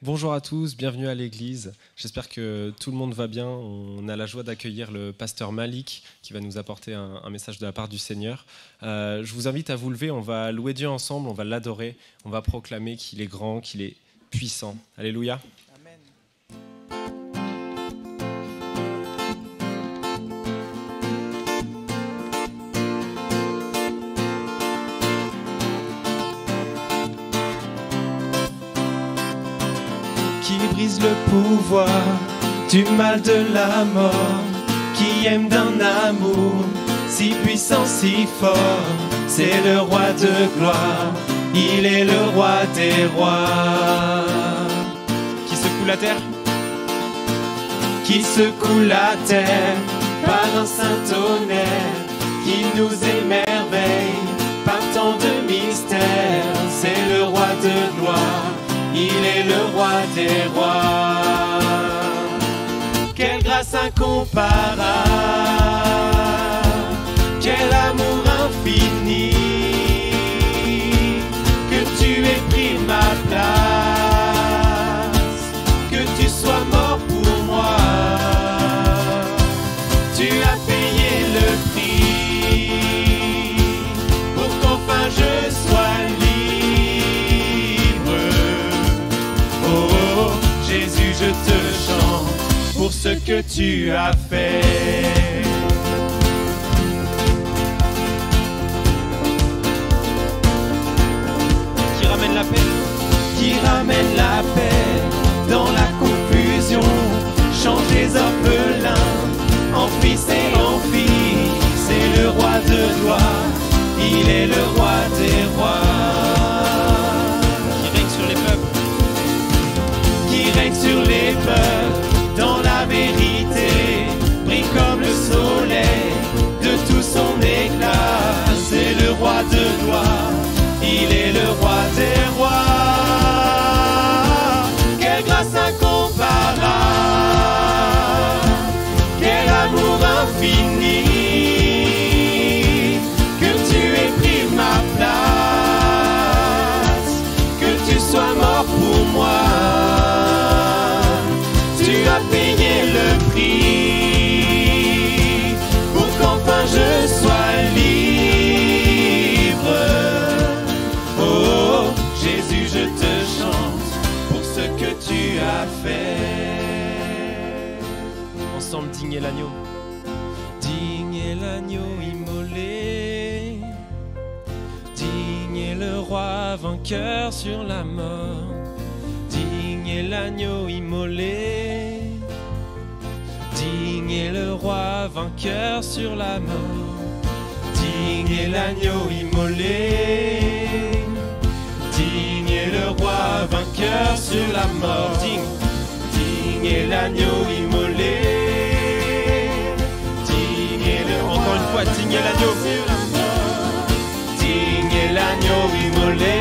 Bonjour à tous, bienvenue à l'église. J'espère que tout le monde va bien. On a la joie d'accueillir le pasteur Malik qui va nous apporter un message de la part du Seigneur. Je vous invite à vous lever, on va louer Dieu ensemble, on va l'adorer, on va proclamer qu'il est grand, qu'il est puissant. Alléluia. Amen. Qui brise le pouvoir du mal de la mort, qui aime d'un amour si puissant, si fort. C'est le roi de gloire, il est le roi des rois. Qui secoue la terre, qui secoue la terre par un saint tonnerre, qui nous émerveille par tant de mystères. C'est le roi de gloire, il est le roi des rois. Quelle grâce incomparable, quel amour infini, que tu aies pris ma place, que tu sois mort pour moi. Tu as payé le prix pour qu'enfin je sois libre. Oh, Jésus, je te chante pour ce que tu as fait. qui ramène la paix, Qui ramène la paix dans la confusion, change les orphelins en fils et en filles. C'est le roi de gloire, il est le roi des rois. qui règne sur les peuples, Qui règne sur les peuples dans la vérité, brille comme le soleil de tout son éclat. C'est le roi de gloire, il est le roi des rois. Quelle grâce incomparable, quel amour infini, que tu aies pris ma place, que tu sois mort pour moi. Tu as payé le prix pour qu'enfin je sois libre. Oh, Jésus, je te chante pour ce que tu as fait. ensemble digne est l'agneau. Digne est l'agneau immolé, digne est le roi vainqueur sur la mort. Digne est l'agneau immolé, digne est le roi vainqueur sur la mort. Digne est l'agneau immolé, digne est le roi vainqueur sur la mort. Digne est l'agneau immolé, digne est le roi. Encore une fois, digne est l'agneau. sur la mort. Digne est l'agneau immolé,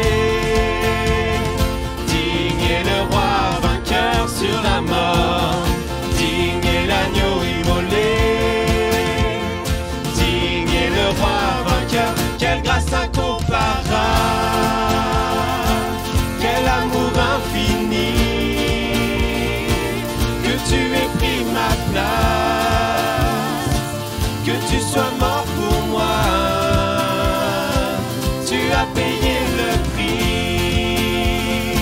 digne est le roi vainqueur sur la mort. Digne est l'agneau immolé, digne est le roi vainqueur. Quelle grâce incomparable, quel amour infini, que tu aies pris ma place, que tu sois mort pour moi. Tu as payé le prix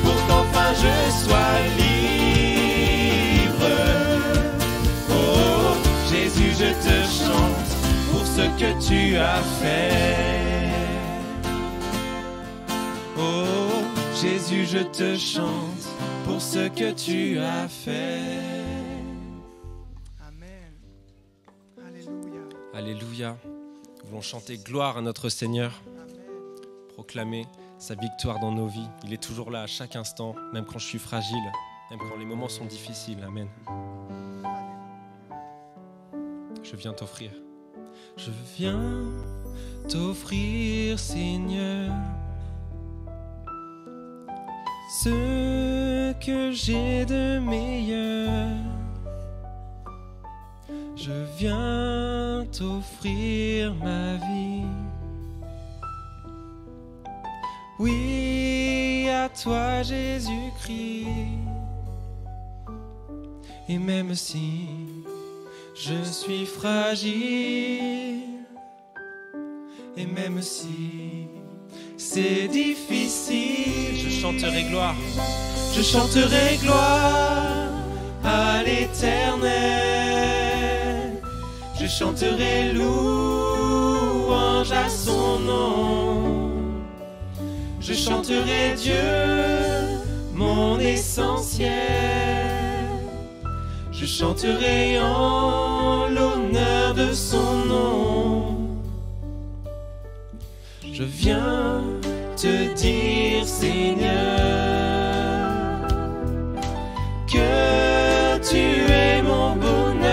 pour qu'enfin je sois libre. Oh, Jésus, je te chante pour ce que tu as fait. Oh, Jésus, je te chante pour ce que tu as fait. Amen. Alléluia. Alléluia. Nous voulons chanter gloire à notre Seigneur, Amen. proclamer sa victoire dans nos vies. Il est toujours là à chaque instant, même quand je suis fragile, même quand les moments sont difficiles. Amen. Je viens t'offrir. Je viens t'offrir, Seigneur, ce que j'ai de meilleur. Je viens t'offrir ma vie. Oui, à toi Jésus-Christ. Et même si je suis fragile, et même si c'est difficile, je chanterai gloire. Je chanterai gloire à l'Éternel. Je chanterai louange à son nom. Je chanterai Dieu, mon essentiel. Je chanterai en l'honneur de son nom. Je viens te dire, Seigneur, que tu es mon bonheur.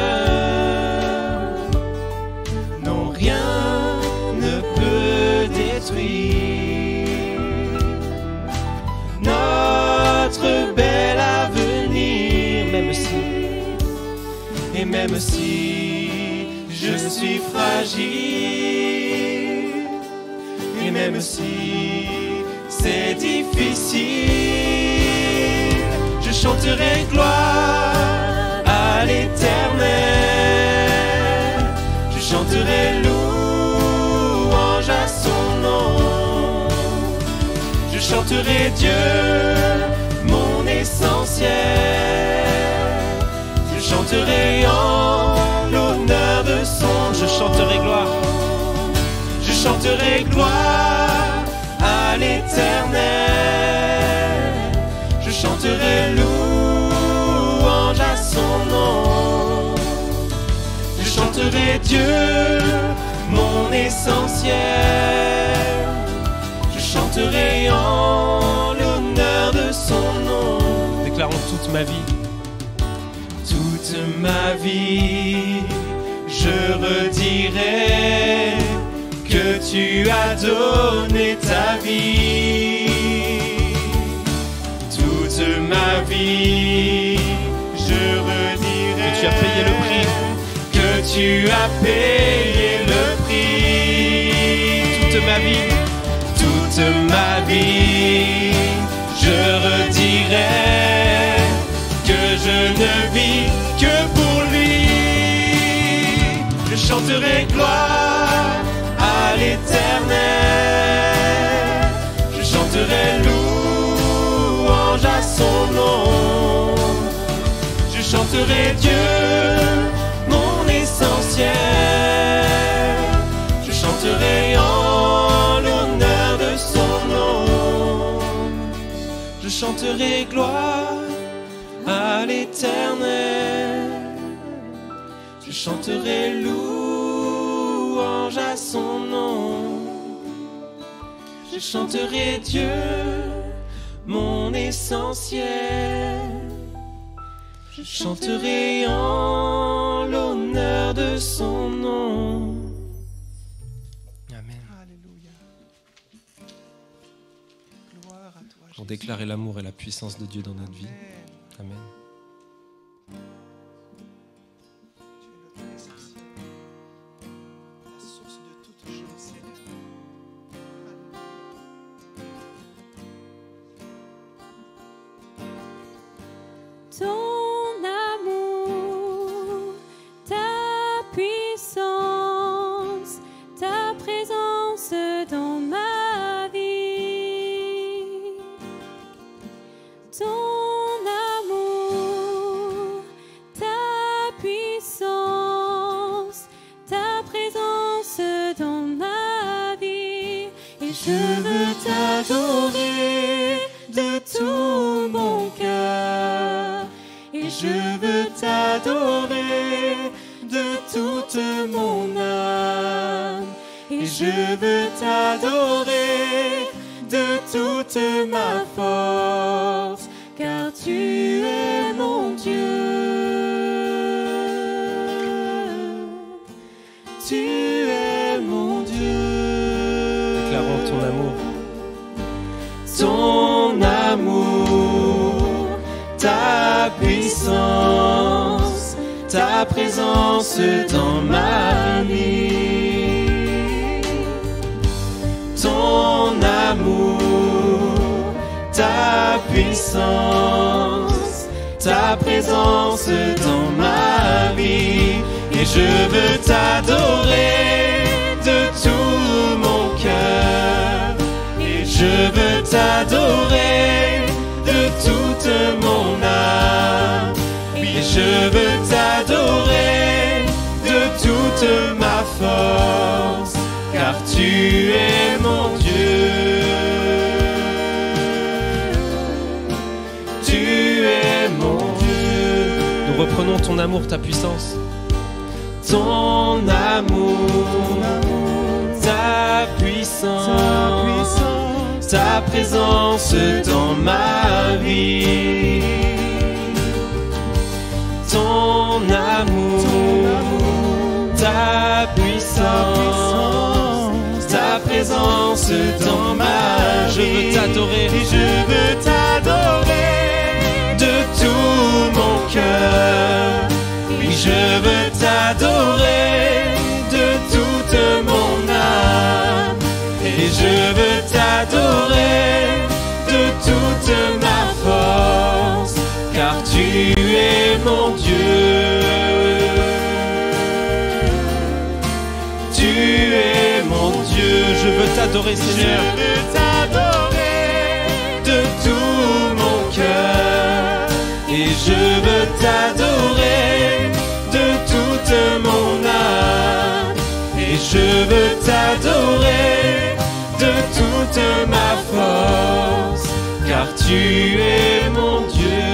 Non, rien ne peut détruire notre bel avenir, même si je suis fragile, et même si c'est difficile, je chanterai gloire à l'Éternel. Je chanterai louange à son nom. Je chanterai Dieu, mon essentiel. Je chanterai en l'honneur de son. Je chanterai gloire. Je chanterai gloire à l'Éternel. Je chanterai louange à son nom. Je chanterai Dieu, mon essentiel. Je chanterai en l'honneur de son nom. Déclarons toute ma vie. Toute ma vie, je redirai que tu as donné ta vie. Toute ma vie, je redirai que tu as payé le prix. Que tu as payé le prix. Toute ma vie, je redirai que je ne vis que pour lui. Je chanterai gloire à l'Éternel. Je chanterai louange à son nom. Je chanterai Dieu, mon essentiel. Je chanterai en l'honneur de son nom. Je chanterai gloire à l'Éternel. Je chanterai louange à son nom. Je chanterai Dieu, mon essentiel. Je chanterai en l'honneur de son nom. Amen. Alléluia. Gloire à toi, Pour Jésus. déclarer l'amour et la puissance de Dieu dans notre vie. Amen. Amen. Tu es notre essentiel, la source de toute chose, Seigneur. Ton amour, ta puissance, ta présence dans ma vie. Ton amour, ta puissance, ta présence dans ma vie. Et je veux t'adorer de tout mon cœur. Et je veux t'adorer de toute mon âme. Et je veux t'adorer de toute ma force, car tu es mon Dieu. Tu es mon Dieu. Déclarons ton amour. Ton amour, ta puissance, ta présence dans ma vie. Ton amour, ta puissance, ta présence dans ma vie. Et je veux t'adorer de tout mon cœur. Et je veux t'adorer de toute mon âme. Et je veux t'adorer de toute ma force, car tu es mon Dieu. Tu es mon Dieu. Nous reprenons ton amour, ta puissance. Ton amour, ta puissance, ta présence dans ma vie. Ton amour, ta puissance, ta présence dans ma vie. Je veux t'adorer. Et je veux t'adorer de tout mon cœur. Oui, je veux t'adorer de toute mon âme. Et je veux t'adorer de toute ma force, car tu es mon Dieu. Tu es mon Dieu. Je veux t'adorer, Seigneur. Je veux t'adorer de tout mon cœur. Et je veux t'adorer de toute mon âme. Et je veux t'adorer de toute ma force, car tu es mon Dieu.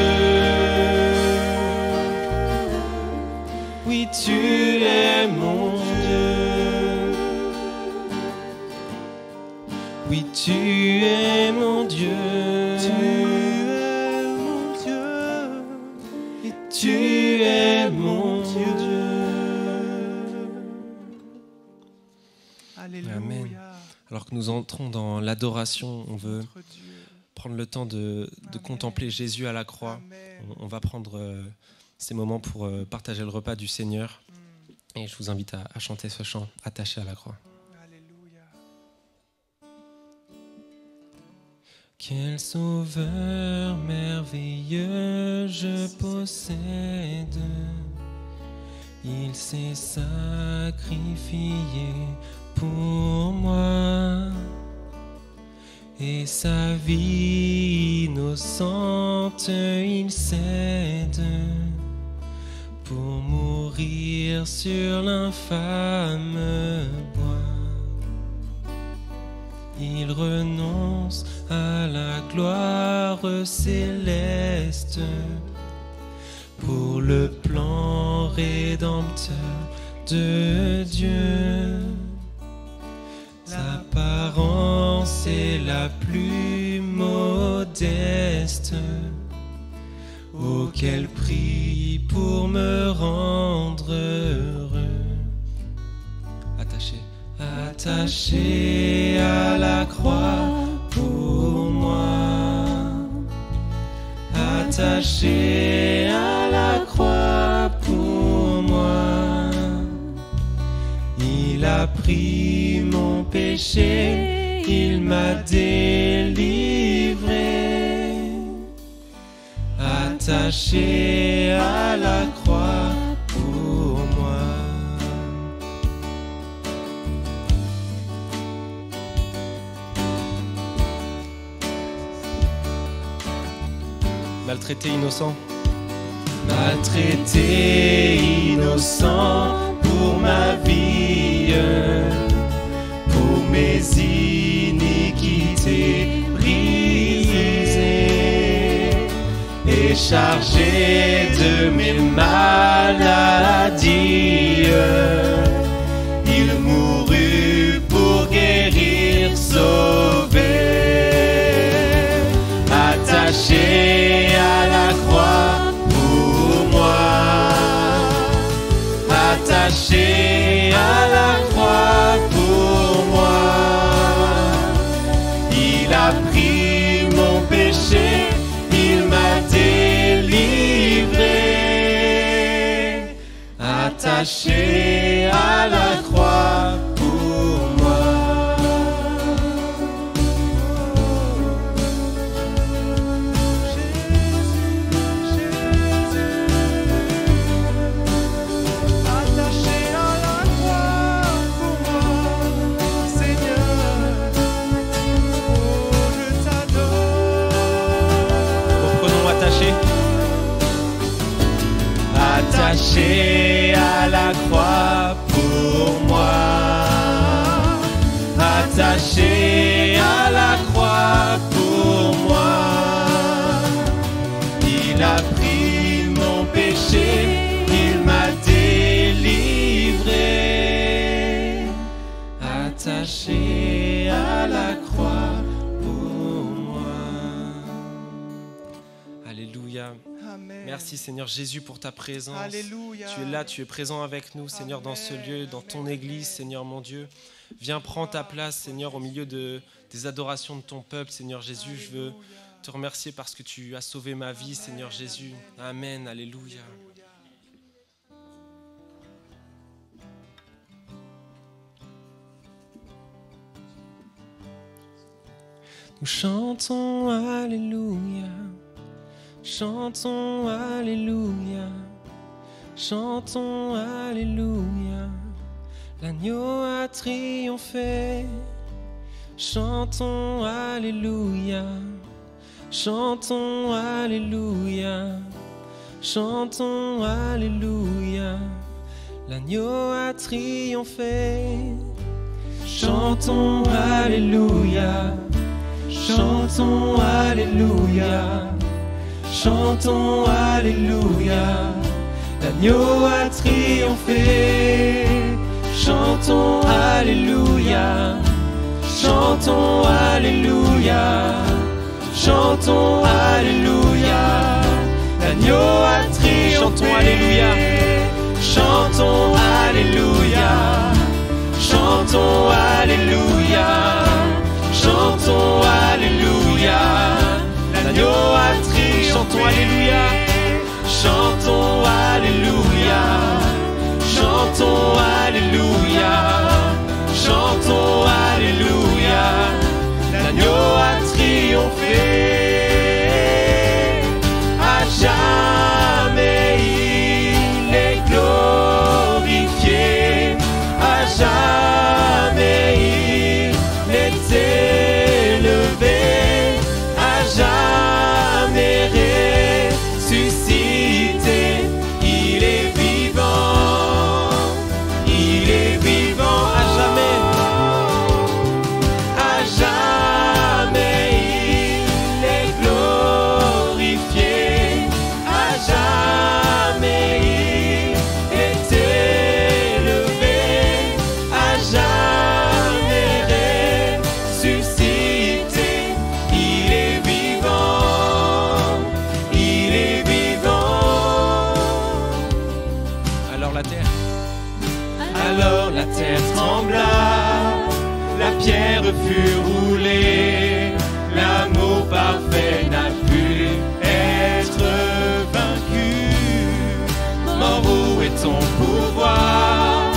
Oui, tu es mon Dieu. Oui, tu es mon Dieu. Tu es mon Dieu. Et tu es mon Dieu. Alléluia. Amen. Alors que nous entrons dans l'adoration, on veut Notre Dieu. prendre le temps de contempler Jésus à la croix. Amen. On va prendre ces moments pour partager le repas du Seigneur. Et je vous invite à chanter ce chant, attaché à la croix. Alléluia. Quel sauveur merveilleux je possède. Il s'est sacrifié pour moi. Et sa vie innocente il cède pour mourir sur l'infâme bois. Il renonce à la gloire céleste pour le plan rédempteur de Dieu. L'apparence est la plus modeste. Oh, quel prix pour me rendre heureux. Attaché. Attaché à la croix pour moi. Attaché à la croix pour moi. Il a pris mon péché, il m'a délivré. Attaché à la croix pour moi. Maltraité, innocent. Maltraité, innocent pour ma vie, pour mes iniquités brisées et chargé de mes maladies. Il mourut pour guérir, sauver. Attaché à la croix pour moi. Attaché à la croix pour moi. Il a pris mon péché, il m'a délivré. Attaché à la croix pour moi. attaché à la croix pour moi, attaché à la croix pour moi. Il a pris mon péché, il m'a délivré, attaché à la croix pour moi. Alléluia. Amen. Merci Seigneur Jésus pour ta présence. Alléluia. Tu es là, tu es présent avec nous, Seigneur, dans ce lieu, dans ton église, Seigneur mon Dieu. Viens prendre ta place, Seigneur, au milieu des adorations de ton peuple, Seigneur Jésus. Je veux te remercier parce que tu as sauvé ma vie, Seigneur Jésus. Amen, alléluia. Nous chantons alléluia, chantons alléluia, chantons alléluia. L'agneau a triomphé, chantons alléluia, chantons alléluia, chantons alléluia. L'agneau a triomphé, chantons alléluia, chantons alléluia, chantons alléluia. L'agneau a triomphé, chantons alléluia, chantons alléluia, chantons alléluia. L'agneau a triomphé, chantons alléluia, chantons alléluia, chantons alléluia, chantons alléluia. L'agneau a triomphé, chantons alléluia, chantons alléluia, chantons alléluia, chantons alléluia. L'agneau a triomphé, à jamais il est glorifié, à jamais il est élevé, à jamais ressuscité. Il est vivant, il est vivant, à jamais il est glorifié, à jamais il est élevé, à jamais ressuscité. Il est vivant, il est vivant. Alors la terre trembla, la pierre fut roulée, l'amour parfait n'a pu être vaincu. Mort, où est ton pouvoir?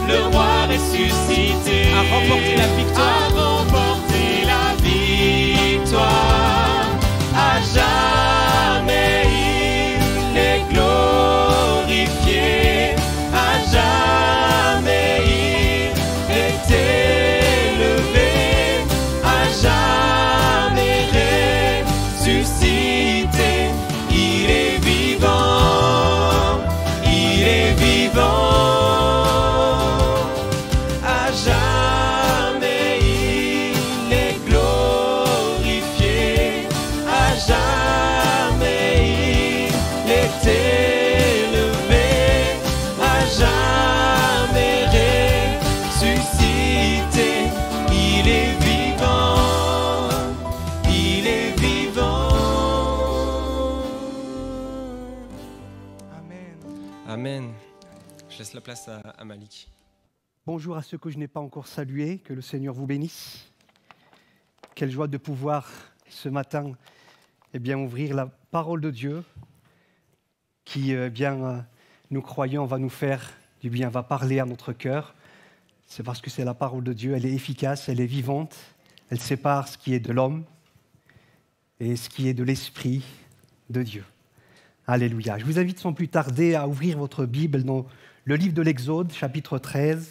Le roi ressuscité a remporté la victoire, a remporté la victoire. À jamais il est glorifié, à jamais il est élevé, à jamais ressuscité. Il est vivant, il est vivant. À jamais il est glorifié, à jamais il est élevé, à jamais ressuscité. Il est vivant, il est vivant. Amen. Amen. Je laisse la place à Malik. Bonjour à ceux que je n'ai pas encore salués, que le Seigneur vous bénisse. Quelle joie de pouvoir ce matin ouvrir la parole de Dieu qui, nous croyons, va nous faire du bien, va parler à notre cœur. C'est parce que c'est la parole de Dieu, elle est efficace, elle est vivante, elle sépare ce qui est de l'homme et ce qui est de l'esprit de Dieu. Alléluia. Je vous invite sans plus tarder à ouvrir votre Bible dans le livre de l'Exode, chapitre 13.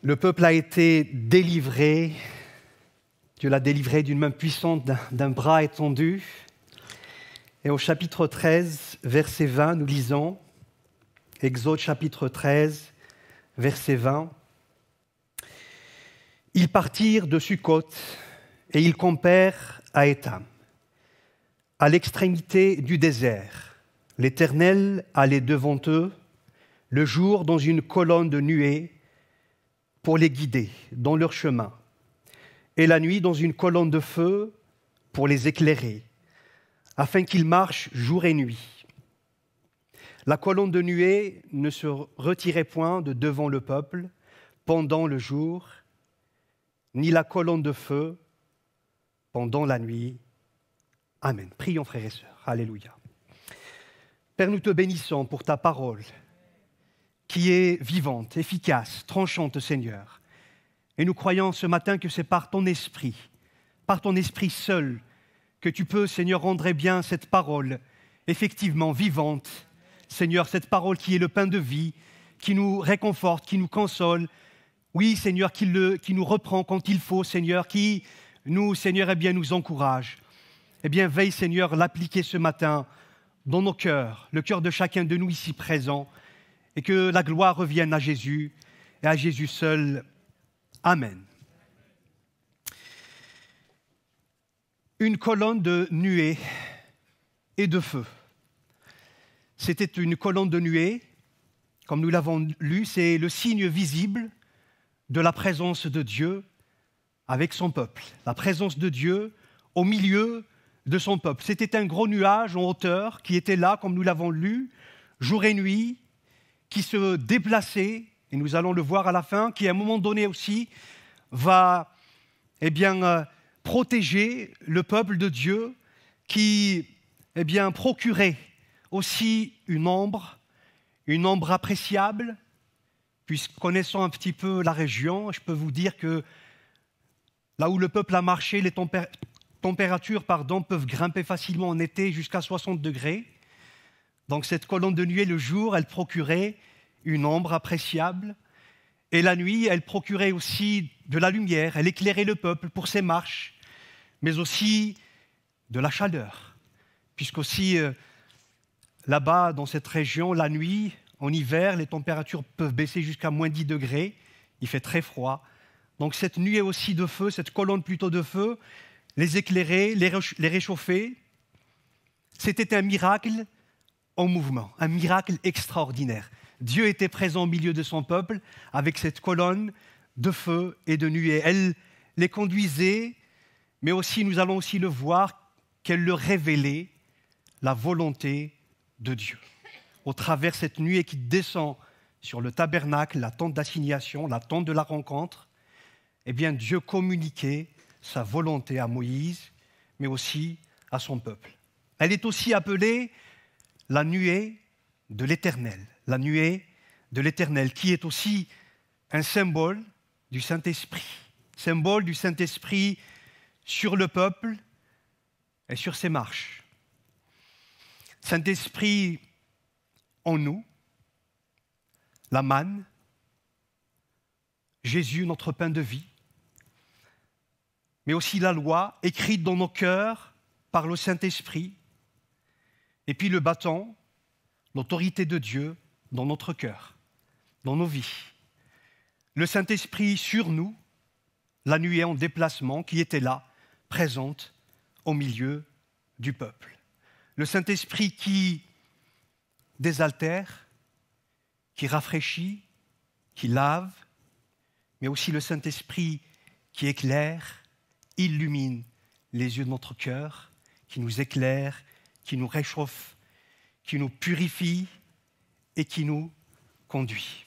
Le peuple a été délivré. Dieu l'a délivré d'une main puissante, d'un bras étendu. Et au chapitre 13, verset 20, nous lisons, Exode chapitre 13, verset 20. Ils partirent de Sukkot et ils campèrent à Étam, à l'extrémité du désert. L'Éternel allait devant eux le jour dans une colonne de nuée pour les guider dans leur chemin, et la nuit dans une colonne de feu pour les éclairer, afin qu'ils marchent jour et nuit. La colonne de nuée ne se retirait point de devant le peuple pendant le jour, ni la colonne de feu pendant la nuit. Amen. Prions, frères et sœurs. Alléluia. Père, nous te bénissons pour ta parole, qui est vivante, efficace, tranchante, Seigneur. Et nous croyons ce matin que c'est par ton esprit seul, que tu peux, Seigneur, rendre bien cette parole, effectivement vivante. Seigneur, cette parole qui est le pain de vie, qui nous réconforte, qui nous console. Oui, Seigneur, qui nous reprend quand il faut, Seigneur, qui nous, Seigneur, nous encourage. Eh bien, veille, Seigneur, l'appliquer ce matin dans nos cœurs, le cœur de chacun de nous ici présents, et que la gloire revienne à Jésus et à Jésus seul. Amen. Une colonne de nuée et de feu. C'était une colonne de nuée, comme nous l'avons lu, c'est le signe visible de la présence de Dieu avec son peuple. La présence de Dieu au milieu de son peuple. C'était un gros nuage en hauteur qui était là, comme nous l'avons lu, jour et nuit, qui se déplaçait, et nous allons le voir à la fin, qui à un moment donné aussi va protéger le peuple de Dieu, qui procurait aussi une ombre appréciable, puisque connaissant un petit peu la région, je peux vous dire que là où le peuple a marché, les températures peuvent grimper facilement en été jusqu'à 60 degrés. Donc cette colonne de nuée, le jour, elle procurait une ombre appréciable. Et la nuit, elle procurait aussi de la lumière, elle éclairait le peuple pour ses marches, mais aussi de la chaleur. Puisqu'aussi, là-bas, dans cette région, la nuit, en hiver, les températures peuvent baisser jusqu'à moins 10 degrés. Il fait très froid. Donc cette nuée aussi de feu, cette colonne plutôt de feu, les éclairait, les réchauffait. C'était un miracle en mouvement, un miracle extraordinaire. Dieu était présent au milieu de son peuple avec cette colonne de feu et de nuée. Elle les conduisait, mais aussi, nous allons aussi le voir, qu'elle leur révélait la volonté de Dieu. Au travers de cette nuée qui descend sur le tabernacle, la tente d'assignation, la tente de la rencontre, eh bien Dieu communiquait sa volonté à Moïse, mais aussi à son peuple. Elle est aussi appelée la nuée de l'Éternel. La nuée de l'Éternel, qui est aussi un symbole du Saint-Esprit. Symbole du Saint-Esprit sur le peuple et sur ses marches. Saint-Esprit en nous, la manne, Jésus, notre pain de vie, mais aussi la loi écrite dans nos cœurs par le Saint-Esprit, et puis le bâton, l'autorité de Dieu dans notre cœur, dans nos vies. Le Saint-Esprit sur nous, la nuée en déplacement qui était là, présente au milieu du peuple. Le Saint-Esprit qui désaltère, qui rafraîchit, qui lave, mais aussi le Saint-Esprit qui éclaire, illumine les yeux de notre cœur, qui nous éclaire, qui nous réchauffe, qui nous purifie et qui nous conduit.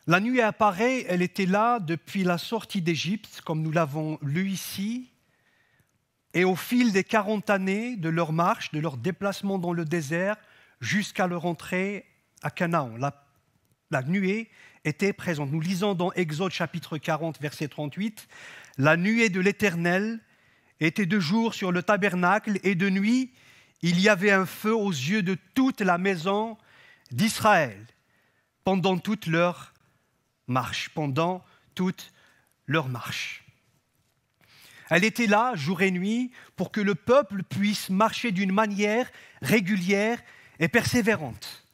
La nuée apparaît, elle était là depuis la sortie d'Égypte, comme nous l'avons lu ici, et au fil des 40 années de leur marche, de leur déplacement dans le désert, jusqu'à leur entrée à Canaan. La nuée était présente. Nous lisons dans Exode chapitre 40, verset 38, « La nuée de l'Éternel était de jour sur le tabernacle et de nuit, il y avait un feu aux yeux de toute la maison d'Israël pendant toute leur marche. » Elle était là, jour et nuit, pour que le peuple puisse marcher d'une manière régulière et persévérante.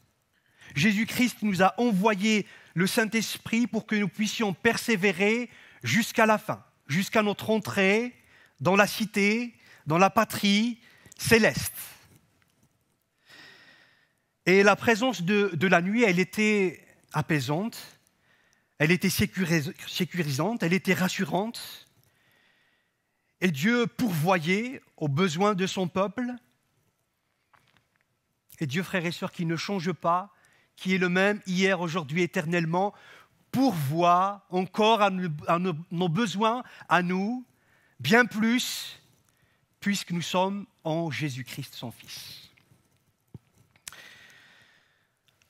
Jésus-Christ nous a envoyé le Saint-Esprit pour que nous puissions persévérer jusqu'à la fin, jusqu'à notre entrée dans la cité, dans la patrie céleste. Et la présence de la nuée, elle était apaisante, elle était sécurisante, elle était rassurante. Et Dieu pourvoyait aux besoins de son peuple. Et Dieu, frères et sœurs, qui ne change pas, qui est le même hier, aujourd'hui, éternellement, pourvoit encore à nos besoins, à nous, bien plus, puisque nous sommes en Jésus-Christ, son Fils.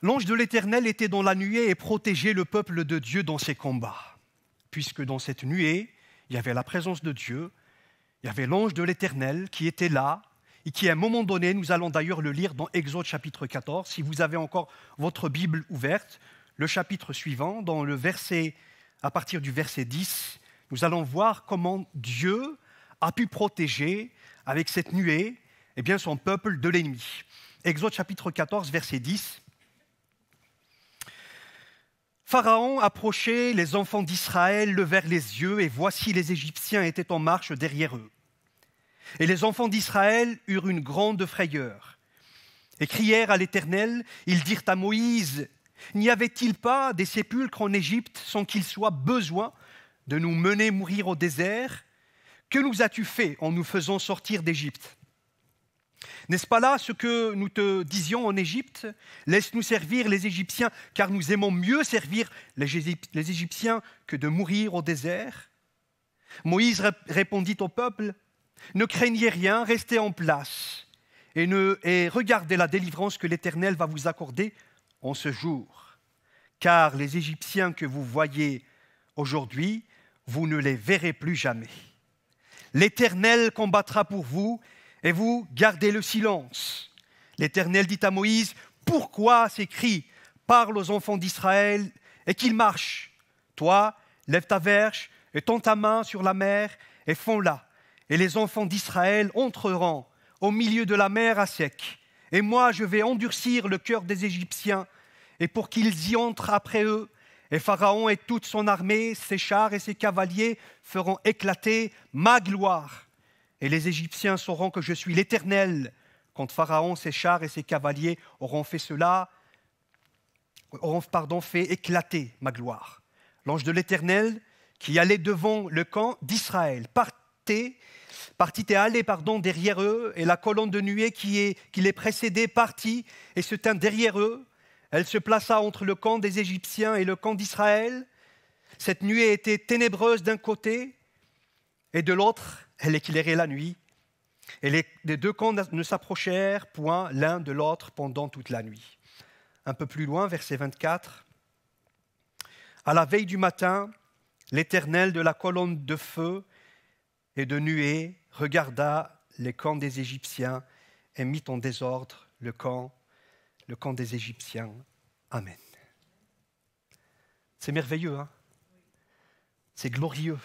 L'ange de l'Éternel était dans la nuée et protégeait le peuple de Dieu dans ses combats. Puisque dans cette nuée, il y avait la présence de Dieu, il y avait l'ange de l'Éternel qui était là, et qui à un moment donné, nous allons d'ailleurs le lire dans Exode chapitre 14, si vous avez encore votre Bible ouverte, le chapitre suivant, dans le verset, à partir du verset 10, nous allons voir comment Dieu a pu protéger avec cette nuée son peuple de l'ennemi. Exode chapitre 14, verset 10. Pharaon approchait, les enfants d'Israël levèrent les yeux, et voici les Égyptiens étaient en marche derrière eux. Et les enfants d'Israël eurent une grande frayeur et crièrent à l'Éternel. Ils dirent à Moïse, « N'y avait-il pas des sépulcres en Égypte sans qu'il soit besoin de nous mener mourir au désert? Que nous as-tu fait en nous faisant sortir d'Égypte ? N'est-ce pas là ce que nous te disions en Égypte? Laisse-nous servir les Égyptiens, car nous aimons mieux servir les Égyptiens que de mourir au désert. » Moïse répondit au peuple, « Ne craignez rien, restez en place et regardez la délivrance que l'Éternel va vous accorder en ce jour. Car les Égyptiens que vous voyez aujourd'hui, vous ne les verrez plus jamais. L'Éternel combattra pour vous, et vous gardez le silence. » L'Éternel dit à Moïse, « Pourquoi ces cris? Parle aux enfants d'Israël et qu'ils marchent. Toi, lève ta verge et tends ta main sur la mer et fonds-la. Et les enfants d'Israël entreront au milieu de la mer à sec. Et moi, je vais endurcir le cœur des Égyptiens, et pour qu'ils y entrent après eux. Et Pharaon et toute son armée, ses chars et ses cavaliers feront éclater ma gloire. Et les Égyptiens sauront que je suis l'Éternel, quand Pharaon, ses chars et ses cavaliers auront fait éclater ma gloire. » L'ange de l'Éternel, qui allait devant le camp d'Israël, partit et allait derrière eux, et la colonne de nuée qui les précédait partit et se tint derrière eux. Elle se plaça entre le camp des Égyptiens et le camp d'Israël. Cette nuée était ténébreuse d'un côté, et de l'autre, elle éclairait la nuit. Et les deux camps ne s'approchèrent point l'un de l'autre pendant toute la nuit. Un peu plus loin, verset 24. À la veille du matin, l'Éternel de la colonne de feu et de nuée regarda les camps des Égyptiens et mit en désordre le camp des Égyptiens. Amen. C'est merveilleux, hein? C'est glorieux.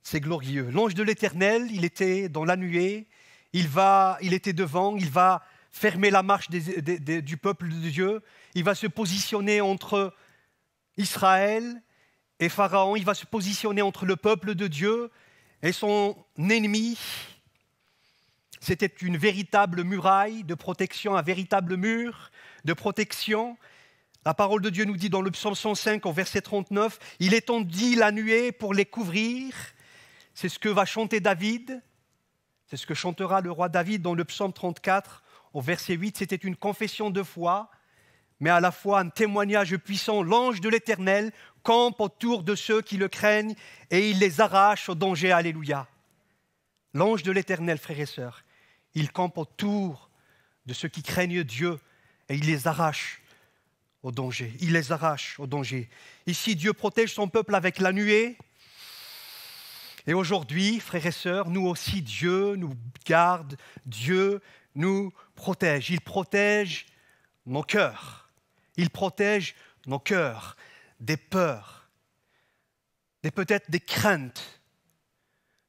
C'est glorieux. L'ange de l'Éternel, il était dans la nuée, il était devant, il va fermer la marche du peuple de Dieu, il va se positionner entre Israël et Pharaon, il va se positionner entre le peuple de Dieu et son ennemi. C'était une véritable muraille de protection, un véritable mur de protection. La parole de Dieu nous dit dans le psaume 105 au verset 39, « Il étendit la nuée pour les couvrir ». C'est ce que va chanter David, c'est ce que chantera le roi David dans le psaume 34 au verset 8. C'était une confession de foi, mais à la fois un témoignage puissant. L'ange de l'Éternel campe autour de ceux qui le craignent et il les arrache au danger. Alléluia. L'ange de l'Éternel, frères et sœurs, il campe autour de ceux qui craignent Dieu et il les arrache au danger. Il les arrache au danger. Ici, Dieu protège son peuple avec la nuée. Et aujourd'hui, frères et sœurs, nous aussi, Dieu nous garde, Dieu nous protège. Il protège nos cœurs. Il protège nos cœurs des peurs, peut-être des craintes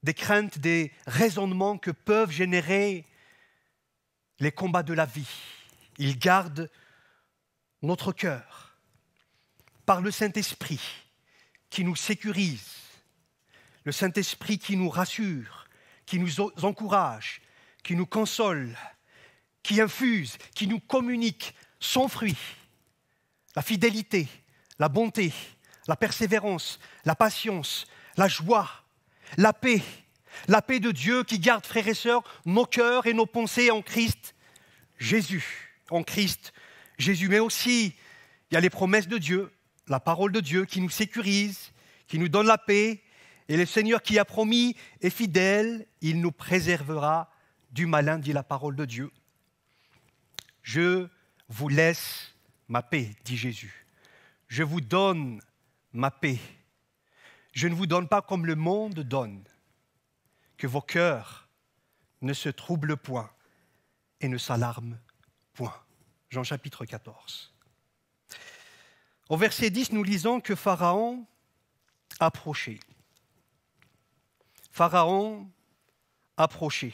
des craintes, des raisonnements que peuvent générer les combats de la vie. Il garde notre cœur par le Saint-Esprit qui nous sécurise, le Saint-Esprit qui nous rassure, qui nous encourage, qui nous console, qui infuse, qui nous communique son fruit, la fidélité, la bonté, la persévérance, la patience, la joie, la paix de Dieu qui garde, frères et sœurs, nos cœurs et nos pensées en Christ Jésus, en Christ Jésus. Mais aussi, il y a les promesses de Dieu, la parole de Dieu qui nous sécurise, qui nous donne la paix. Et le Seigneur qui a promis est fidèle, il nous préservera du malin, dit la parole de Dieu. Je vous laisse ma paix, dit Jésus. Je vous donne ma paix. Je ne vous donne pas comme le monde donne. Que vos cœurs ne se troublent point et ne s'alarment point. Jean chapitre 14. Au verset 10, nous lisons que Pharaon approchait. Pharaon approchait.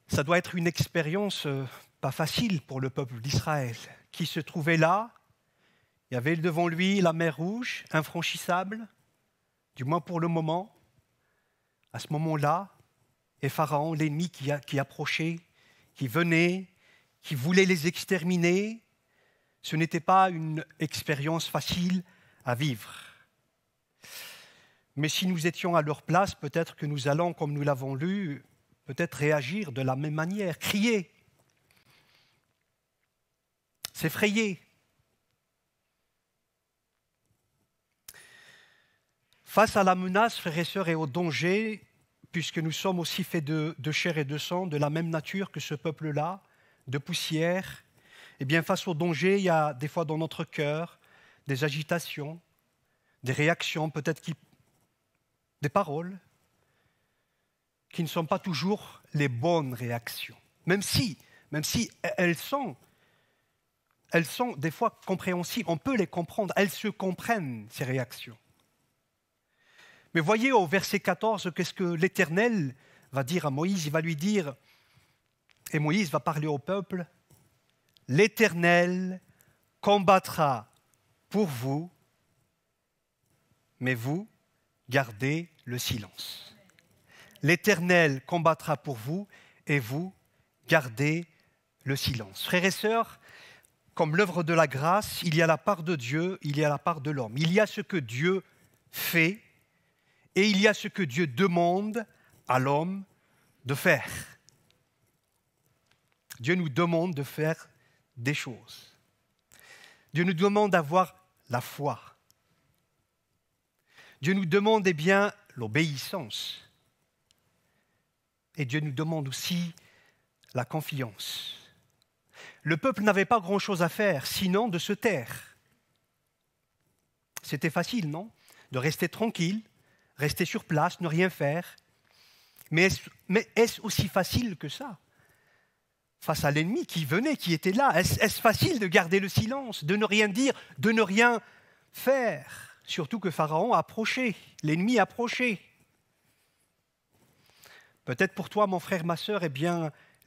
Ça doit être une expérience pas facile pour le peuple d'Israël, qui se trouvait là. Il y avait devant lui la mer Rouge, infranchissable, du moins pour le moment. À ce moment-là, et Pharaon, l'ennemi qui approchait, qui venait, qui voulait les exterminer, ce n'était pas une expérience facile à vivre. Mais si nous étions à leur place, peut-être que nous allons, comme nous l'avons lu, peut-être réagir de la même manière, crier, s'effrayer. Face à la menace, frères et sœurs, et au danger, puisque nous sommes aussi faits de chair et de sang, de la même nature que ce peuple-là, de poussière, eh bien, face au danger, il y a des fois dans notre cœur des agitations, des réactions, peut-être des paroles, qui ne sont pas toujours les bonnes réactions. Même si elles sont des fois compréhensibles, on peut les comprendre, elles se comprennent, ces réactions. Mais voyez au verset 14, qu'est-ce que l'Éternel va dire à Moïse. Il va lui dire, et Moïse va parler au peuple, « L'Éternel combattra pour vous, mais vous gardez le silence. » L'Éternel combattra pour vous, et vous gardez le silence. Frères et sœurs, comme l'œuvre de la grâce, il y a la part de Dieu, il y a la part de l'homme. Il y a ce que Dieu fait, et il y a ce que Dieu demande à l'homme de faire. Dieu nous demande de faire des choses. Dieu nous demande d'avoir la foi. Dieu nous demande l'obéissance. Et Dieu nous demande aussi la confiance. Le peuple n'avait pas grand-chose à faire, sinon de se taire. C'était facile, non ? De rester tranquille, rester sur place, ne rien faire. Mais est-ce aussi facile que ça ? Face à l'ennemi qui venait, qui était là, est-ce facile de garder le silence, de ne rien dire, de ne rien faire ? Surtout que Pharaon approchait, l'ennemi approchait. Peut-être pour toi, mon frère, ma sœur,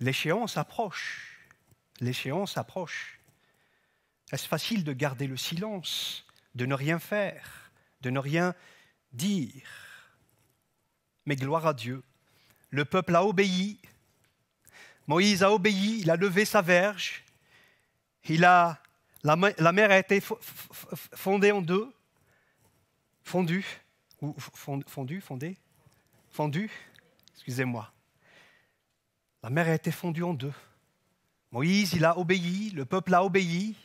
l'échéance approche. L'échéance approche. Est-ce facile de garder le silence, de ne rien faire, de ne rien dire ? Mais gloire à Dieu, le peuple a obéi. Moïse a obéi, il a levé sa verge. La mer a été fondée en deux. Fondue. Excusez-moi. La mer a été fondue en deux. Moïse, il a obéi, le peuple a obéi.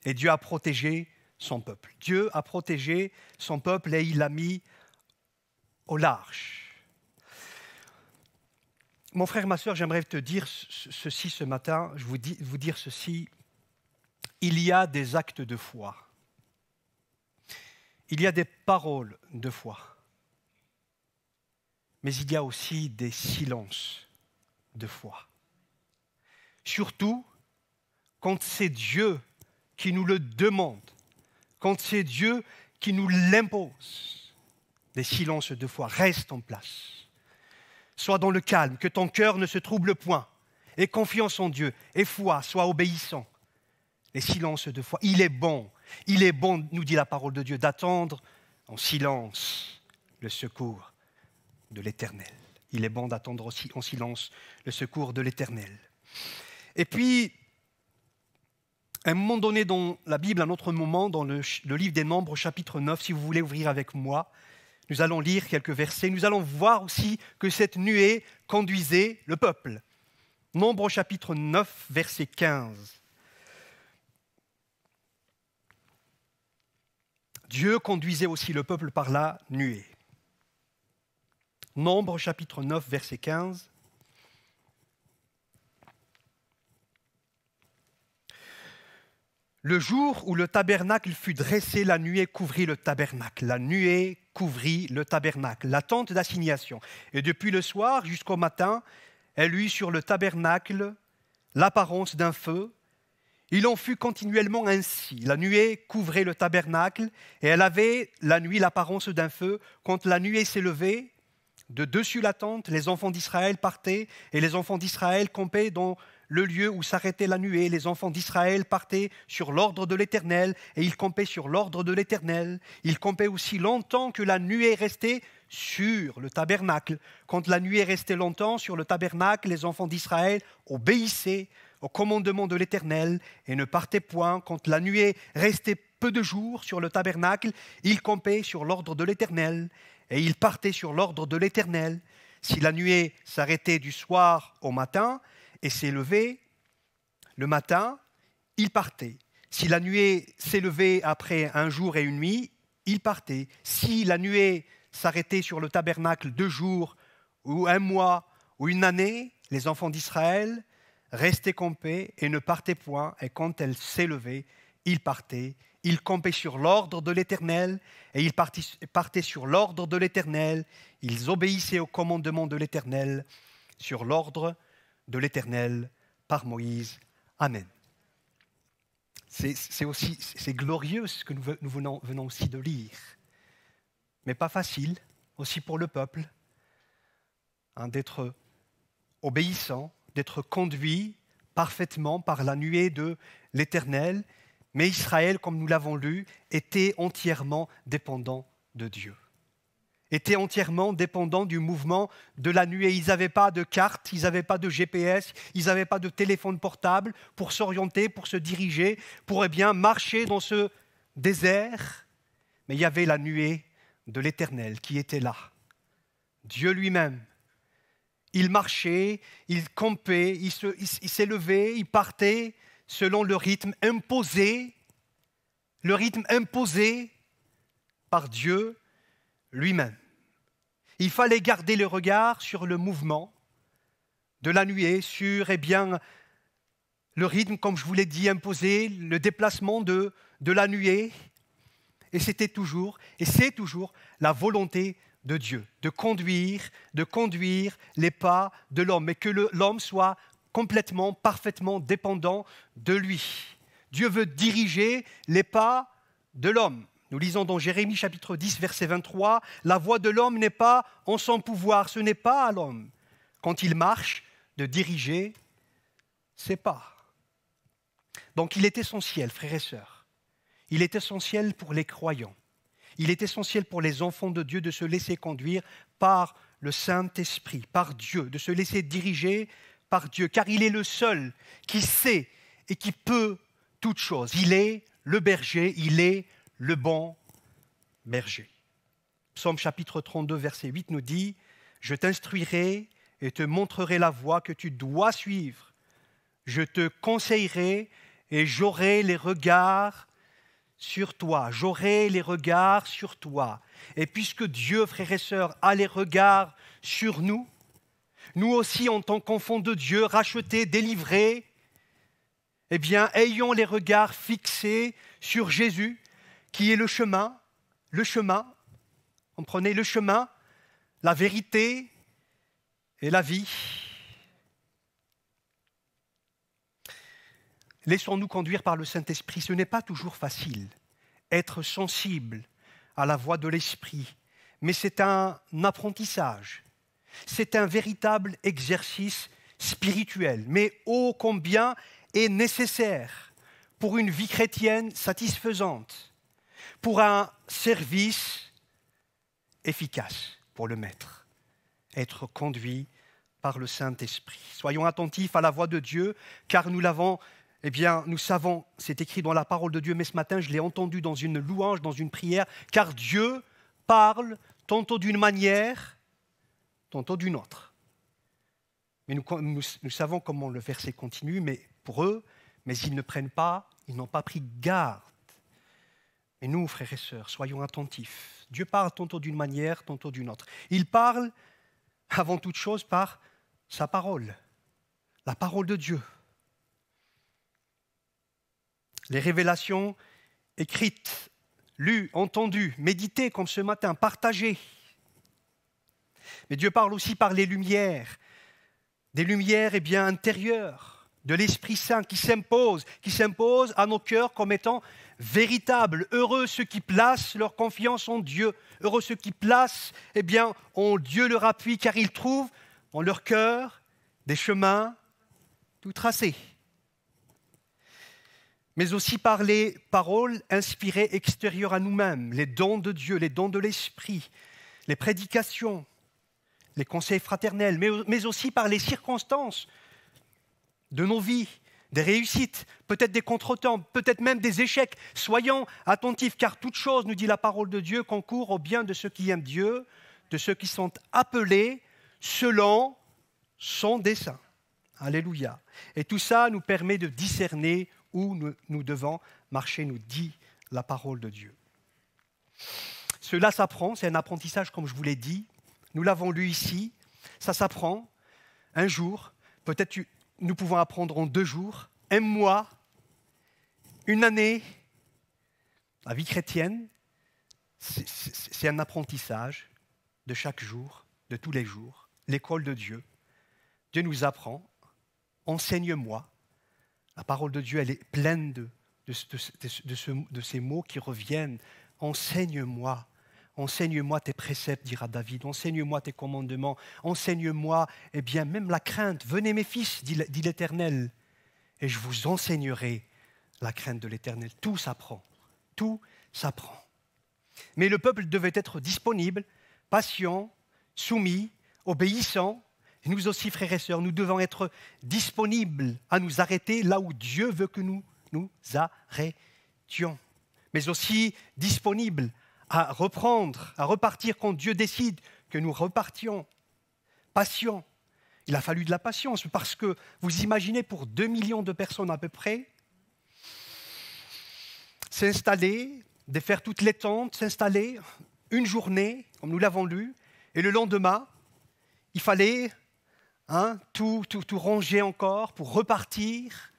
Et Dieu a protégé son peuple. Dieu a protégé son peuple et il l'a mis au large. Mon frère, ma sœur, j'aimerais te dire ceci ce matin, je vous dire ceci. Il y a des actes de foi. Il y a des paroles de foi. Mais il y a aussi des silences de foi. Surtout quand c'est Dieu qui nous le demande, quand c'est Dieu qui nous l'impose. des silences de foi. Reste en place. Sois dans le calme, que ton cœur ne se trouble point. Aie confiance en Dieu, aie foi, sois obéissant. Les silences de foi. Il est bon, nous dit la parole de Dieu, d'attendre en silence le secours de l'Éternel. Il est bon d'attendre aussi en silence le secours de l'Éternel. Et puis, à un moment donné dans la Bible, un autre moment, dans le livre des Nombres, chapitre 9, si vous voulez ouvrir avec moi, nous allons lire quelques versets. Nous allons voir aussi que cette nuée conduisait le peuple. Nombres, chapitre 9, verset 15. Dieu conduisait aussi le peuple par la nuée. Nombres, chapitre 9, verset 15. Le jour où le tabernacle fut dressé, la nuée couvrit le tabernacle. La nuée couvrit le tabernacle, la tente d'assignation. Et depuis le soir jusqu'au matin, elle eut sur le tabernacle l'apparence d'un feu. Il en fut continuellement ainsi. La nuée couvrait le tabernacle et elle avait la nuit l'apparence d'un feu. Quand la nuée s'élevait de dessus la tente, les enfants d'Israël partaient et les enfants d'Israël campaient dans le lieu où s'arrêtait la nuée. Les enfants d'Israël partaient sur l'ordre de l'Éternel et ils campaient sur l'ordre de l'Éternel. Ils campaient aussi longtemps que la nuée restait sur le tabernacle. Quand la nuée restait longtemps sur le tabernacle, les enfants d'Israël obéissaient au commandement de l'Éternel et ne partaient point. Quand la nuée restait peu de jours sur le tabernacle, ils campaient sur l'ordre de l'Éternel et ils partaient sur l'ordre de l'Éternel. Si la nuée s'arrêtait du soir au matin et s'élevait le matin, ils partaient. Si la nuée s'élevait après un jour et une nuit, ils partaient. Si la nuée s'arrêtait sur le tabernacle 2 jours ou 1 mois ou 1 année, les enfants d'Israël restaient campés et ne partaient point. Et quand elle s'élevait, ils partaient. Ils campaient sur l'ordre de l'Éternel et ils partaient sur l'ordre de l'Éternel. Ils obéissaient au commandement de l'Éternel sur l'ordre de l'Éternel par Moïse. Amen. C'est glorieux ce que nous venons aussi de lire, mais pas facile aussi pour le peuple d'être obéissant, d'être conduit parfaitement par la nuée de l'Éternel. Mais Israël, comme nous l'avons lu, était entièrement dépendant de Dieu. Était entièrement dépendant du mouvement de la nuée. Ils n'avaient pas de carte, ils n'avaient pas de GPS, ils n'avaient pas de téléphone portable pour s'orienter, pour se diriger, pour marcher dans ce désert. Mais il y avait la nuée de l'Éternel qui était là. Dieu lui-même. Il marchait, il campait, il s'élevait, il partait selon le rythme imposé par Dieu lui-même. Il fallait garder le regard sur le mouvement de la nuée, sur le rythme, comme je vous l'ai dit, imposé, le déplacement de la nuée. Et c'est toujours la volonté de Dieu, de conduire les pas de l'homme, et que l'homme soit complètement, parfaitement dépendant de lui. Dieu veut diriger les pas de l'homme. Nous lisons dans Jérémie chapitre 10, verset 23, « La voie de l'homme n'est pas en son pouvoir, ce n'est pas à l'homme, quand il marche, de diriger ses pas. » Donc il est essentiel, frères et sœurs, il est essentiel pour les croyants, il est essentiel pour les enfants de Dieu de se laisser conduire par le Saint-Esprit, par Dieu, de se laisser diriger par Dieu, car il est le seul qui sait et qui peut toutes choses. Il est le berger, il est le bon berger. Psaume chapitre 32, verset 8 nous dit « Je t'instruirai et te montrerai la voie que tu dois suivre. Je te conseillerai et j'aurai les regards sur toi. J'aurai les regards sur toi. » Et puisque Dieu, frères et sœurs, a les regards sur nous, nous aussi, en tant qu'enfants de Dieu, rachetés, délivrés, ayons les regards fixés sur Jésus, qui est le chemin, comprenez, le chemin, la vérité et la vie. Laissons-nous conduire par le Saint-Esprit. Ce n'est pas toujours facile, être sensible à la voix de l'Esprit, mais c'est un apprentissage. C'est un véritable exercice spirituel, mais ô combien est nécessaire pour une vie chrétienne satisfaisante, pour un service efficace pour le Maître, être conduit par le Saint-Esprit. Soyons attentifs à la voix de Dieu, car nous savons, c'est écrit dans la parole de Dieu, mais ce matin, je l'ai entendu dans une louange, dans une prière, car Dieu parle tantôt d'une manière, tantôt d'une autre. Mais nous savons comment le verset continue, mais pour eux, mais ils n'ont pas pris garde. Et nous, frères et sœurs, soyons attentifs. Dieu parle tantôt d'une manière, tantôt d'une autre. Il parle, avant toute chose, par sa parole, la parole de Dieu. Les révélations écrites, lues, entendues, méditées comme ce matin, partagées. Mais Dieu parle aussi par les lumières, des lumières intérieures, de l'Esprit Saint qui s'impose à nos cœurs comme étant véritables. Heureux ceux qui placent leur confiance en Dieu. Heureux ceux qui placent en Dieu leur appui, car ils trouvent en leur cœur des chemins tout tracés. Mais aussi par les paroles inspirées extérieures à nous-mêmes, les dons de Dieu, les dons de l'Esprit, les prédications, les conseils fraternels, mais aussi par les circonstances de nos vies, des réussites, peut-être des contretemps, peut-être même des échecs. Soyons attentifs, car toute chose, nous dit la parole de Dieu, concourt au bien de ceux qui aiment Dieu, de ceux qui sont appelés selon son dessein. Alléluia. Et tout ça nous permet de discerner où nous devons marcher, nous dit la parole de Dieu. Cela s'apprend, c'est un apprentissage comme je vous l'ai dit. Nous l'avons lu ici, ça s'apprend un jour, peut-être nous pouvons apprendre en 2 jours, 1 mois, 1 année. La vie chrétienne, c'est un apprentissage de chaque jour, de tous les jours. L'école de Dieu. Dieu nous apprend, enseigne-moi. La parole de Dieu, elle est pleine de ces mots qui reviennent. Enseigne-moi. Enseigne-moi tes préceptes, dira David. Enseigne-moi tes commandements. Enseigne-moi, même la crainte. Venez mes fils, dit l'Éternel, et je vous enseignerai la crainte de l'Éternel. Tout s'apprend. Tout s'apprend. Mais le peuple devait être disponible, patient, soumis, obéissant. Et nous aussi, frères et sœurs, nous devons être disponibles à nous arrêter là où Dieu veut que nous nous arrêtions. Mais aussi disponibles à reprendre, à repartir quand Dieu décide que nous repartions. Patients. Il a fallu de la patience parce que vous imaginez pour 2 millions de personnes à peu près, s'installer, défaire toutes les tentes, s'installer une journée, comme nous l'avons lu, et le lendemain, il fallait tout ranger encore pour repartir.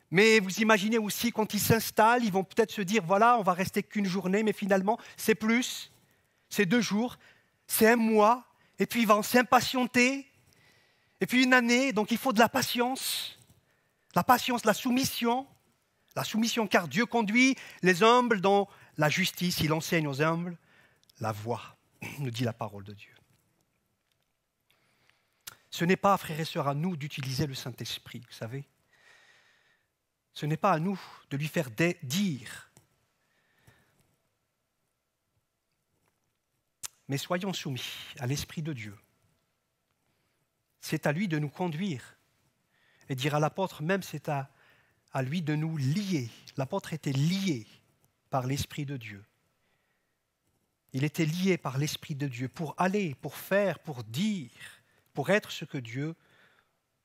Mais vous imaginez aussi, quand ils s'installent, ils vont peut-être se dire, voilà, on va rester qu'une journée, mais finalement, c'est plus, c'est 2 jours, c'est 1 mois, et puis ils vont s'impatienter, et puis 1 année, donc il faut de la patience, la soumission, car Dieu conduit les humbles dans la justice, il enseigne aux humbles la voie, nous dit la parole de Dieu. Ce n'est pas, frères et sœurs, à nous d'utiliser le Saint-Esprit, vous savez. Ce n'est pas à nous de lui faire dire. Mais soyons soumis à l'Esprit de Dieu. C'est à lui de nous conduire. Et dire à l'apôtre, même c'est à lui de nous lier. L'apôtre était lié par l'Esprit de Dieu. Il était lié par l'Esprit de Dieu pour aller, pour faire, pour dire, pour être ce que Dieu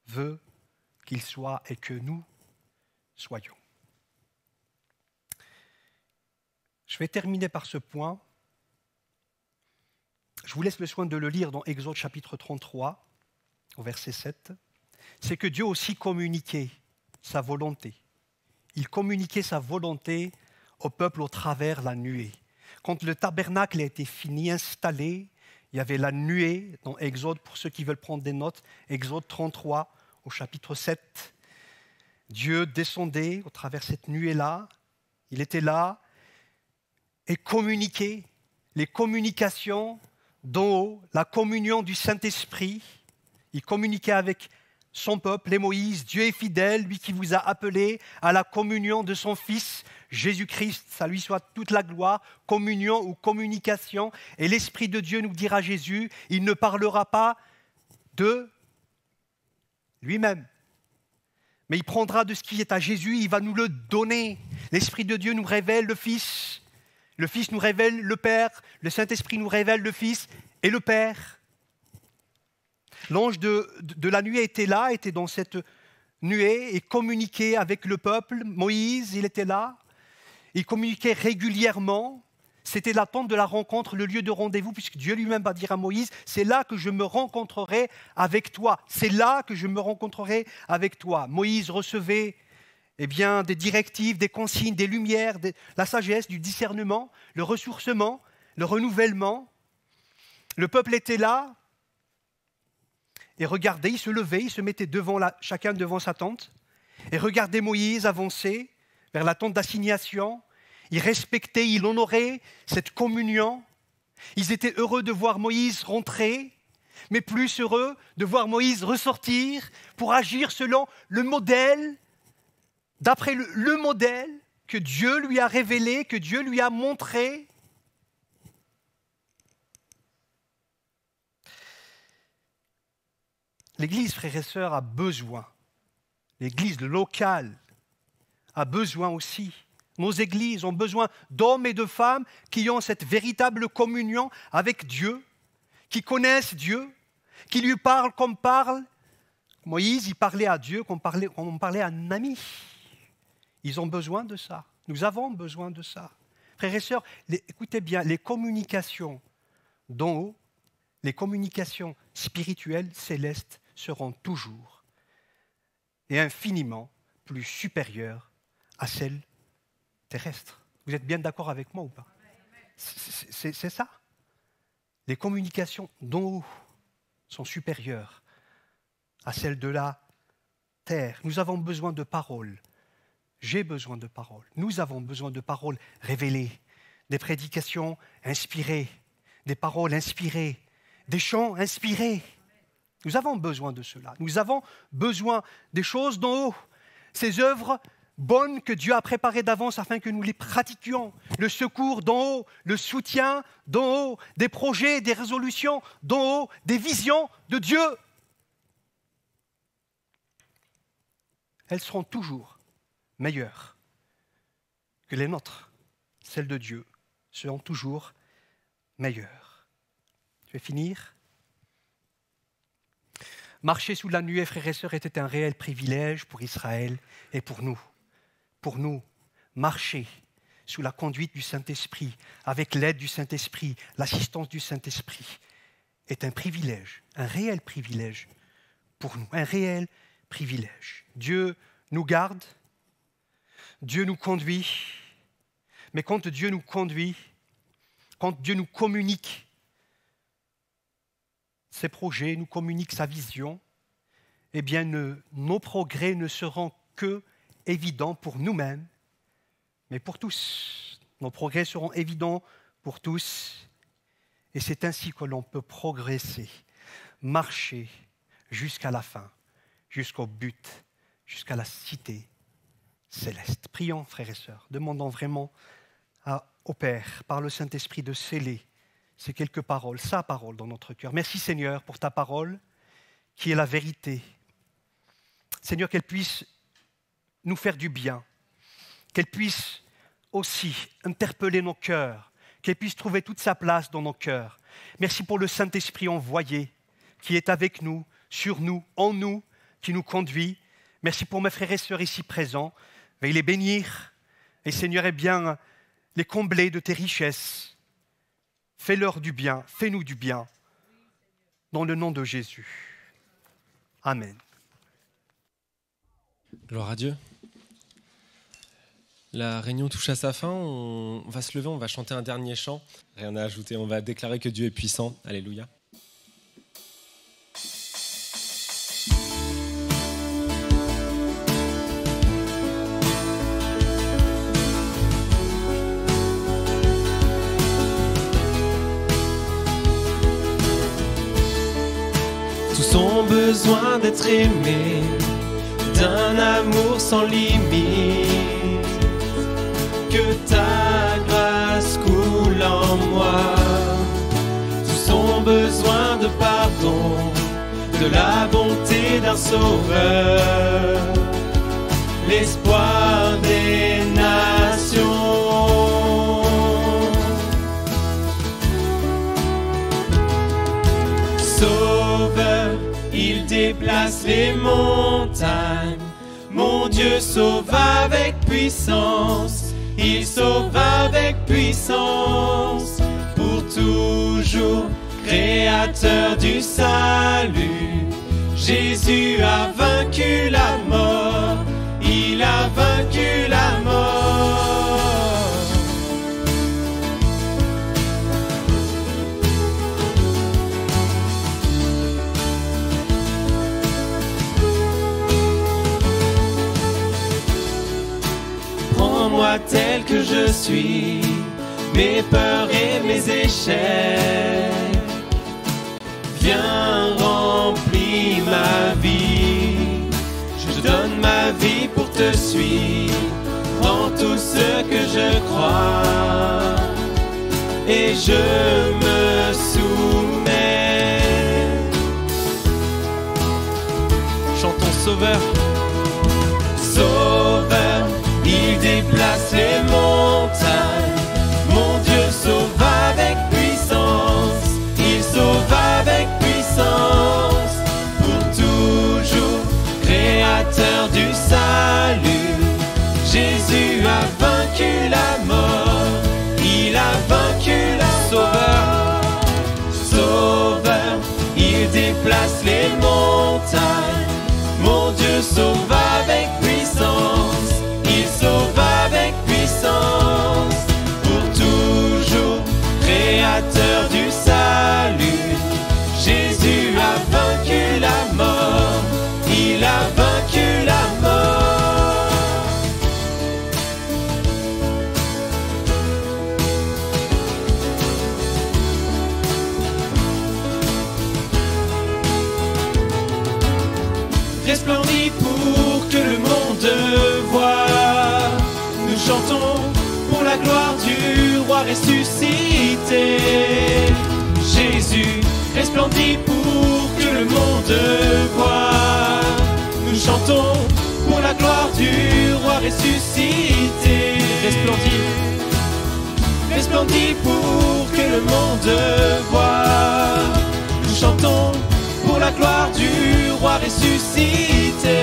veut qu'il soit et que nous soyons. Je vais terminer par ce point. Je vous laisse le soin de le lire dans Exode chapitre 33, au verset 7. C'est que Dieu aussi communiquait sa volonté. Il communiquait sa volonté au peuple au travers la nuée. Quand le tabernacle a été fini, installé, il y avait la nuée dans Exode, pour ceux qui veulent prendre des notes, Exode 33 au chapitre 7. Dieu descendait au travers cette nuée-là, il était là et communiquait les communications d'en haut, la communion du Saint-Esprit. Il communiquait avec son peuple, et Moïse. Dieu est fidèle, lui qui vous a appelé à la communion de son Fils, Jésus-Christ. Ça lui soit toute la gloire, communion ou communication. Et l'Esprit de Dieu nous dira Jésus, il ne parlera pas de lui-même. Mais il prendra de ce qui est à Jésus, il va nous le donner. L'Esprit de Dieu nous révèle le Fils nous révèle le Père, le Saint-Esprit nous révèle le Fils et le Père. L'ange de la nuée était là, était dans cette nuée et communiquait avec le peuple. Moïse, il était là, il communiquait régulièrement. C'était la tente de la rencontre, le lieu de rendez-vous, puisque Dieu lui-même va dire à Moïse, c'est là que je me rencontrerai avec toi. C'est là que je me rencontrerai avec toi. Moïse recevait des directives, des consignes, des lumières, la sagesse, du discernement, le ressourcement, le renouvellement. Le peuple était là et regardait, il se levait, il se mettait chacun devant sa tente et regardait Moïse avancer vers la tente d'assignation. Il respectait, il honorait cette communion. Ils étaient heureux de voir Moïse rentrer, mais plus heureux de voir Moïse ressortir pour agir selon le modèle, d'après le modèle que Dieu lui a révélé, que Dieu lui a montré. L'Église, frères et sœurs, a besoin, l'Église locale a besoin aussi. Nos églises ont besoin d'hommes et de femmes qui ont cette véritable communion avec Dieu, qui connaissent Dieu, qui lui parlent comme parle. Moïse, il parlait à Dieu comme on parlait à un ami. Ils ont besoin de ça. Nous avons besoin de ça. Frères et sœurs, écoutez bien, les communications d'en haut, les communications spirituelles, célestes, seront toujours et infiniment plus supérieures à celles terrestres. Vous êtes bien d'accord avec moi ou pas? C'est ça. Les communications d'en haut sont supérieures à celles de la terre. Nous avons besoin de paroles. J'ai besoin de paroles. Nous avons besoin de paroles révélées, des prédications inspirées, des paroles inspirées, des chants inspirés. Nous avons besoin de cela. Nous avons besoin des choses d'en haut. Ces œuvres bonnes que Dieu a préparées d'avance afin que nous les pratiquions. Le secours d'en haut, le soutien d'en haut, des projets, des résolutions d'en haut, des visions de Dieu. Elles seront toujours meilleures que les nôtres. Celles de Dieu seront toujours meilleures. Je vais finir. Marcher sous la nuée, frères et sœurs, était un réel privilège pour Israël et pour nous. Pour nous, marcher sous la conduite du Saint-Esprit, avec l'aide du Saint-Esprit, l'assistance du Saint-Esprit, est un privilège, un réel privilège pour nous, un réel privilège. Dieu nous garde, Dieu nous conduit, mais quand Dieu nous conduit, quand Dieu nous communique ses projets, nous communique sa vision, eh bien nos progrès ne seront que évidents pour nous-mêmes, mais pour tous. Nos progrès seront évidents pour tous, et c'est ainsi que l'on peut progresser, marcher jusqu'à la fin, jusqu'au but, jusqu'à la cité céleste. Prions, frères et sœurs, demandons vraiment au Père, par le Saint-Esprit, de sceller ces quelques paroles, sa parole dans notre cœur. Merci Seigneur pour ta parole qui est la vérité. Seigneur, qu'elle puisse nous faire du bien, qu'elle puisse aussi interpeller nos cœurs, qu'elle puisse trouver toute sa place dans nos cœurs. Merci pour le Saint-Esprit envoyé qui est avec nous, sur nous, en nous, qui nous conduit. Merci pour mes frères et sœurs ici présents. Veuille les bénir et Seigneur, eh bien, les combler de tes richesses. Fais-leur du bien, fais-nous du bien, dans le nom de Jésus. Amen. Gloire à Dieu. La réunion touche à sa fin, on va se lever, on va chanter un dernier chant. Rien à ajouter, on va déclarer que Dieu est puissant. Alléluia. tous ont besoin d'être aimés, d'un amour sans limite. Que ta grâce coule en moi. Tous ont besoin de pardon, de la bonté d'un sauveur, l'espoir des nations. Sauveur, il déplace les montagnes. Mon Dieu sauve avec puissance. Il sauve avec puissance. Pour toujours, créateur du salut. Jésus a vaincu la mort. Il a vaincu la mort. Prends-moi tel que je suis, mes peurs et mes échecs. Viens remplir ma vie. Je donne ma vie pour te suivre dans tout ce que je crois. Et je me soumets. Chantons Sauveur. Sauveur, il déplace les montagnes. Mon Dieu sauve avec puissance. Il sauve avec puissance. Pour toujours, créateur du salut. Jésus a vaincu la mort. Il a vaincu la Sauveur. Sauveur, il déplace les montagnes. Mon Dieu sauve avec puissance. Il sauve avec puissance. Pour toujours, créateur du salut. Jésus a vaincu la mort. Il a vaincu la mort. Resplendis pour que le monde voie. Nous chantons pour la gloire du roi ressuscité. Jésus resplendit pour que le monde voie. Nous chantons pour la gloire du roi ressuscité. Resplendit, resplendit pour que le monde voie. Nous chantons pour la gloire du roi ressuscité.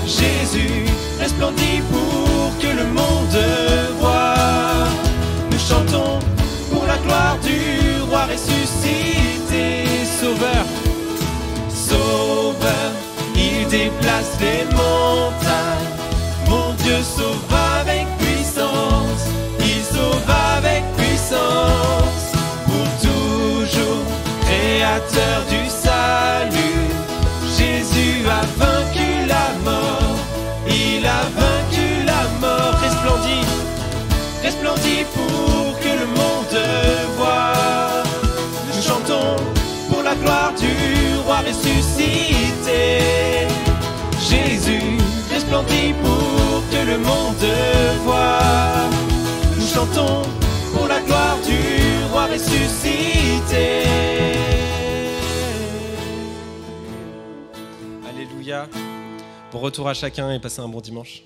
Jésus resplendit pour que le monde voie. Nous chantons pour la gloire du roi ressuscité. Sauveur, Sauveur, il déplace les montagnes. Mon Dieu sauve avec puissance. Il sauve avec puissance. Pour toujours, créateur du salut. Jésus a vaincu la mort. Il a vaincu la mort. Resplendit, resplendit pour que le monde voie. Nous chantons pour la gloire du roi ressuscité. Jésus resplendit pour que le monde voie. Nous chantons pour la gloire du roi ressuscité. Alléluia. Bon retour à chacun et passez un bon dimanche.